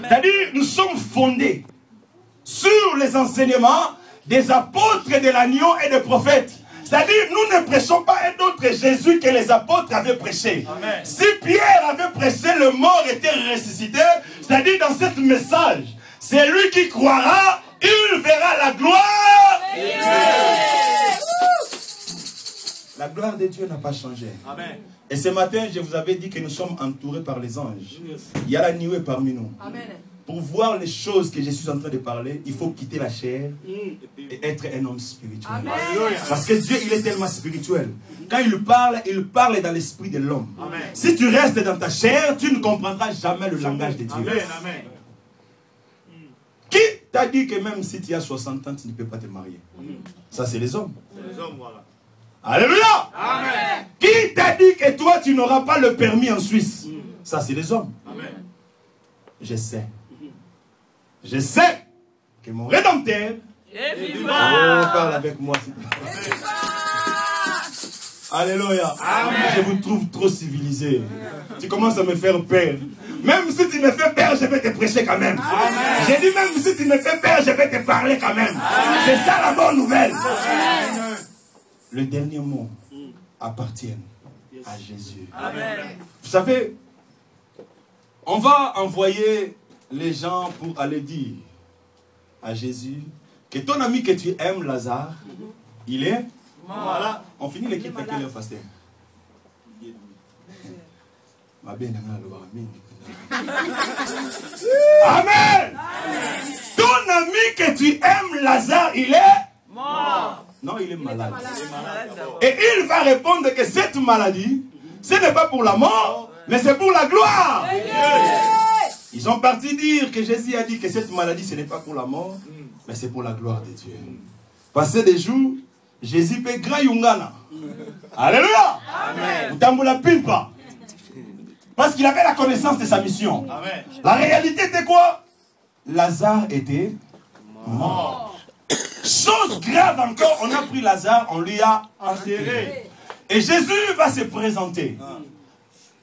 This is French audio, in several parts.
C'est-à-dire, nous sommes fondés sur les enseignements des apôtres de l'agneau et des prophètes. C'est-à-dire, nous ne prêchons pas un autre Jésus que les apôtres avaient prêché. Amen. Si Pierre avait prêché, le mort était ressuscité, c'est-à-dire dans ce message, c'est lui qui croira, il verra la gloire. La gloire de Dieu n'a pas changé. Amen. Et ce matin, je vous avais dit que nous sommes entourés par les anges. Il y a la nuée parmi nous. Amen. Pour voir les choses que je suis en train de parler, il faut quitter la chair et être un homme spirituel. Amen. Parce que Dieu, il est tellement spirituel. Quand il parle dans l'esprit de l'homme. Si tu restes dans ta chair, tu ne comprendras jamais le langage de Dieu. Amen. Amen. Qui t'a dit que même si tu as 60 ans, tu ne peux pas te marier? Ça, c'est les hommes. C'est les hommes, voilà. Alléluia. Amen. Qui t'a dit que toi, tu n'auras pas le permis en Suisse? Ça, c'est les hommes. Amen. Je sais. Je sais que mon Rédempteur est vivant. Oh, parle avec moi. Alléluia. Amen. Je vous trouve trop civilisé. Tu commences à me faire peur. Même si tu me fais peur, je vais te prêcher quand même. J'ai dit même si tu me fais peur, je vais te parler quand même. C'est ça la bonne nouvelle. Amen. Le dernier mot appartient à Jésus. Amen. Vous savez, on va envoyer les gens pour aller dire à Jésus que ton ami que tu aimes, Lazare, il est mort. Voilà. On finit l'équipe avec le pasteur. Amen. Ton ami que tu aimes, Lazare, il est mort. Non, il est malade. Et il va répondre que cette maladie, ce n'est pas pour la mort, mais c'est pour la gloire. Ils sont partis dire que Jésus a dit que cette maladie, ce n'est pas pour la mort, mais c'est pour la gloire de Dieu. Passé des jours, Jésus peut graïungana. Alléluia. Utambula pimpa. Parce qu'il avait la connaissance de sa mission. Amen. La réalité était quoi? Lazare était mort. Chose grave encore, on a pris Lazare, on lui a enterré. Et Jésus va se présenter.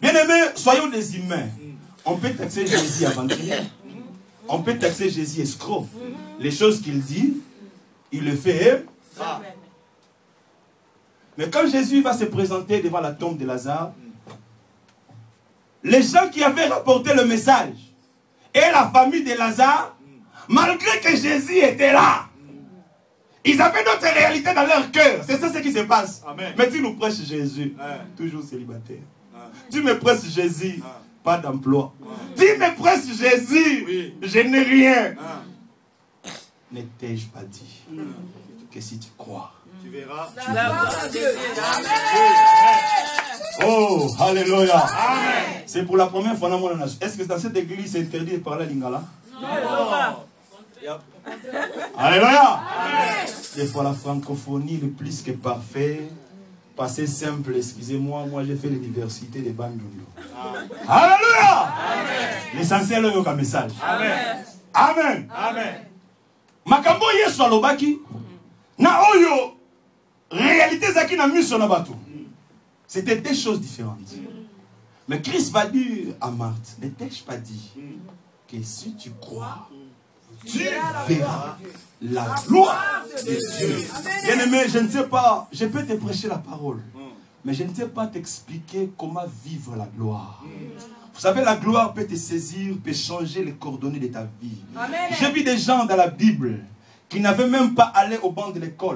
Bien-aimés, soyons des humains. On peut taxer Jésus aventurier. On peut taxer Jésus escroc. Les choses qu'il dit, il le fait. Mais quand Jésus va se présenter devant la tombe de Lazare, les gens qui avaient rapporté le message et la famille de Lazare, malgré que Jésus était là, ils avaient d'autres réalités dans leur cœur. C'est ça ce qui se passe. Amen. Mais tu nous prêches Jésus, toujours célibataire. Tu me prêches Jésus, pas d'emploi. Tu me prêches Jésus, je n'ai rien. Ne t'ai-je pas dit que si tu crois, tu verras. Oh, alléluia. C'est pour la première fois dans mon nation. Est-ce que dans cette église c'est interdit de parler à lingala? Non. Alléluia. Des fois la francophonie le plus que parfait. Passé simple, excusez-moi, moi j'ai fait les diversités des Bandundu. Alléluia. L'essentiel est un message. Amen. Amen. Amen. Makambo yesu alobaki na oyo réalité zaki na miso na bato. C'était des choses différentes. Mais Christ va dire à Marthe, ne t'ai-je pas dit que si tu crois, tu verras la gloire de Dieu. Bien-aimé, je ne sais pas, je peux te prêcher la parole, mais je ne sais pas t'expliquer comment vivre la gloire. Vous savez, la gloire peut te saisir, peut changer les coordonnées de ta vie. J'ai vu des gens dans la Bible qui n'avaient même pas allé au banc de l'école.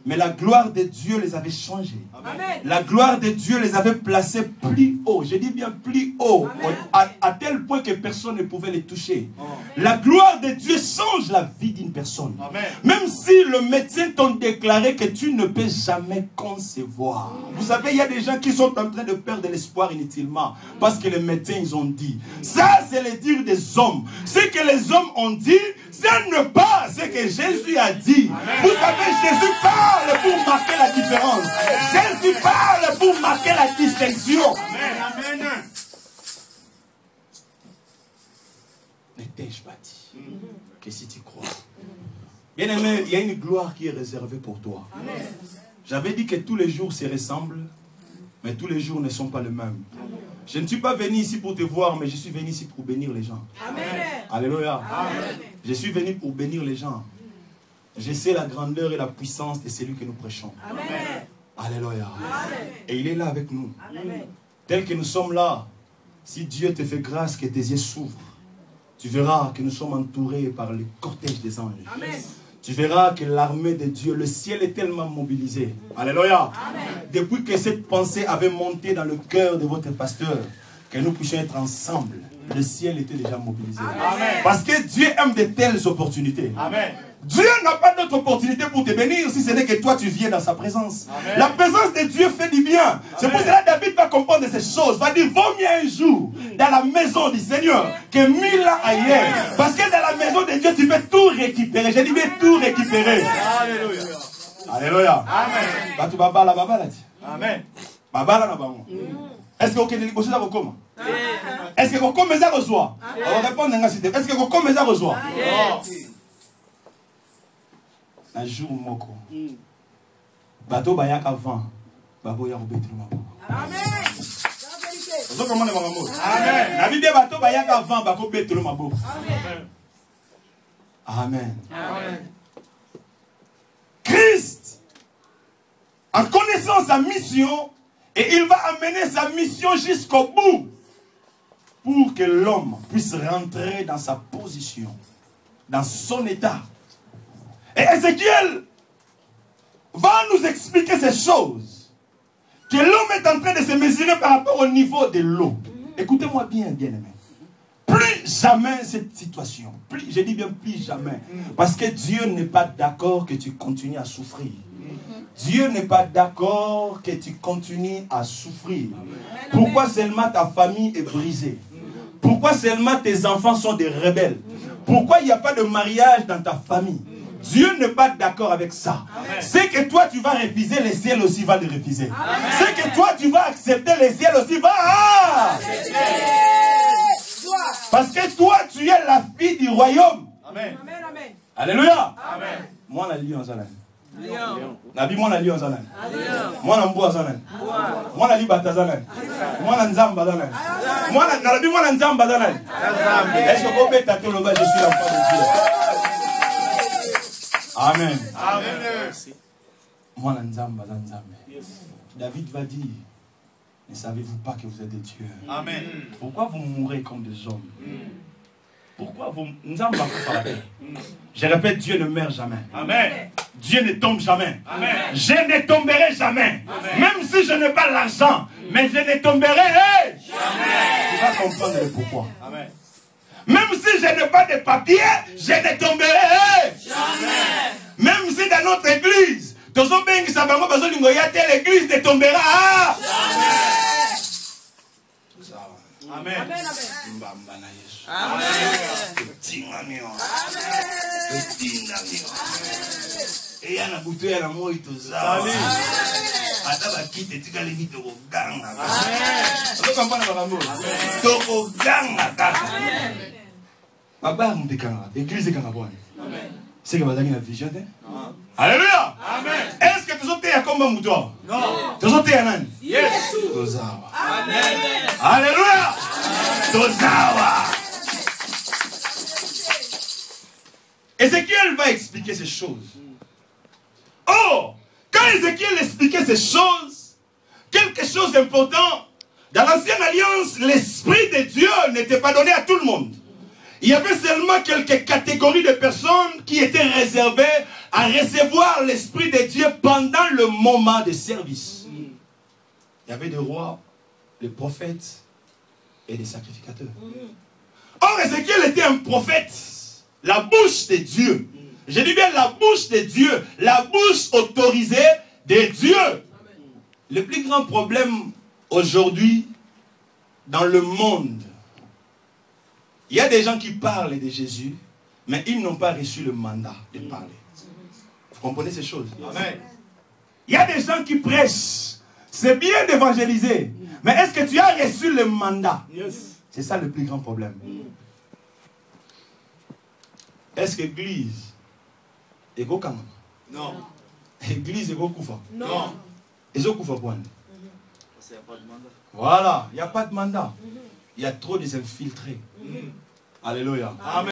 Mais la gloire de Dieu les avait changés. Amen. La gloire de Dieu les avait placés plus haut. Je dis bien plus haut. À tel point que personne ne pouvait les toucher. Amen. La gloire de Dieu change la vie d'une personne. Amen. Même si le médecin t'a déclaré que tu ne peux jamais concevoir. Vous savez, il y a des gens qui sont en train de perdre l'espoir inutilement. Parce que les médecins, ils ont dit. Ça, c'est le dire des hommes. Ce que les hommes ont dit, ça n'est pas ce que Jésus a dit. Amen. Vous savez, Jésus parle pour marquer la différence. Jésus parle pour marquer la distinction. Amen. Amen. Ne t'ai-je pas dit que si tu crois? Bien aimé, il y a une gloire qui est réservée pour toi. J'avais dit que tous les jours se ressemblent, mais tous les jours ne sont pas les mêmes. Je ne suis pas venu ici pour te voir, mais je suis venu ici pour bénir les gens. Amen. Alléluia. Je suis venu pour bénir les gens. Je sais la grandeur et la puissance de celui que nous prêchons. Amen. Alléluia. Amen. Et il est là avec nous. Amen. Tel que nous sommes là, si Dieu te fait grâce que tes yeux s'ouvrent, tu verras que nous sommes entourés par le cortège des anges. Amen. Tu verras que l'armée de Dieu, le ciel est tellement mobilisé. Alléluia. Amen. Depuis que cette pensée avait monté dans le cœur de votre pasteur, que nous puissions être ensemble, le ciel était déjà mobilisé. Amen. Parce que Dieu aime de telles opportunités. Amen. Dieu n'a pas d'autre opportunité pour te bénir si ce n'est que toi tu viens dans sa présence. Amen. La présence de Dieu fait du bien. C'est pour cela que David va comprendre ces choses. Va dire, vaut mieux un jour dans la maison du Seigneur que 1000 ans ailleurs. Parce que dans la maison de Dieu, tu peux tout récupérer. J'ai dit, mais tout récupérer. Alléluia. Alléluia. Amen. Batu babala babala. Amen. Babala na bango. Est-ce que vous avez négocié ça comment? Est-ce que vous avez ça reçoit? On va répondre à cette. Est-ce que vous avez ça reçoit? Un jour moko. Bateau bayak avant. Babo ya robetre mabo. Amen. Vous comprenez mon amour? Amen. La Bible bateau bayak avant babo betre mabo. Amen. Amen. Amen. Christ, en connaissant sa mission, et il va amener sa mission jusqu'au bout pour que l'homme puisse rentrer dans sa position, dans son état. Et Ézéchiel va nous expliquer ces choses, que l'homme est en train de se mesurer par rapport au niveau de l'eau. Écoutez-moi bien, bien-aimé. Plus jamais cette situation, je dis bien plus jamais, parce que Dieu n'est pas d'accord que tu continues à souffrir. Dieu n'est pas d'accord que tu continues à souffrir. Pourquoi seulement ta famille est brisée? Pourquoi seulement tes enfants sont des rebelles? Pourquoi il n'y a pas de mariage dans ta famille? Dieu n'est pas d'accord avec ça. C'est que toi tu vas refuser, le ciel aussi va le refuser. C'est que toi tu vas accepter, le ciel aussi va. Parce que toi tu es la fille du royaume. Amen. Amen. Alléluia. Amen. Moi la lion zalan. Lion. Nabi moi la lion zalan. Lion. Moi la mboa zalan. Moi la libata zalan. Moi la nzamba zalan. Moi la nabi moi la nzamba zalan. Est-ce que vous pouvez tâter le bas? Je suis l'enfant de Dieu. Amen. Amen. Moi la nzamba zanzambe. David va dire, ne savez-vous pas que vous êtes des dieux? Amen. Pourquoi vous mourrez comme des hommes? Pourquoi vous... Je répète, Dieu ne meurt jamais. Amen. Dieu ne tombe jamais. Amen. Je ne tomberai jamais. Amen. Même si je n'ai pas l'argent, mais je ne tomberai jamais. Tu vas comprendre le pourquoi. Amen. Même si je n'ai pas de papier, je ne tomberai jamais. Même si dans notre église, l'église ne tombera jamais. Amen. Alléluia. Amen. Est-ce que tu as comme un mouton? Non. Tu as Yes. Amen. Alléluia. Tozawa. Ézéchiel va expliquer ces choses. Or, quand Ézéchiel expliquait ces choses, quelque chose d'important, dans l'ancienne alliance, l'esprit de Dieu n'était pas donné à tout le monde. Il y avait seulement quelques catégories de personnes qui étaient réservées à recevoir l'esprit de Dieu pendant le moment de service. Il y avait des rois, des prophètes et des sacrificateurs. Or, Ézéchiel était un prophète, la bouche de Dieu. Je dis bien la bouche de Dieu, la bouche autorisée de Dieu. Le plus grand problème aujourd'hui dans le monde, il y a des gens qui parlent de Jésus, mais ils n'ont pas reçu le mandat de parler. Vous comprenez ces choses? Amen. Il y a des gens qui prêchent. C'est bien d'évangéliser. Mais est-ce que tu as reçu le mandat? Yes. C'est ça le plus grand problème. Est-ce que l'église est Kama? Non. L'église est Koufa? Non. Et c'est Koufa quoi? Parce qu'il n'y a pas de mandat. Voilà, il n'y a pas de mandat. Il y a trop des infiltrés. Alléluia. Amen.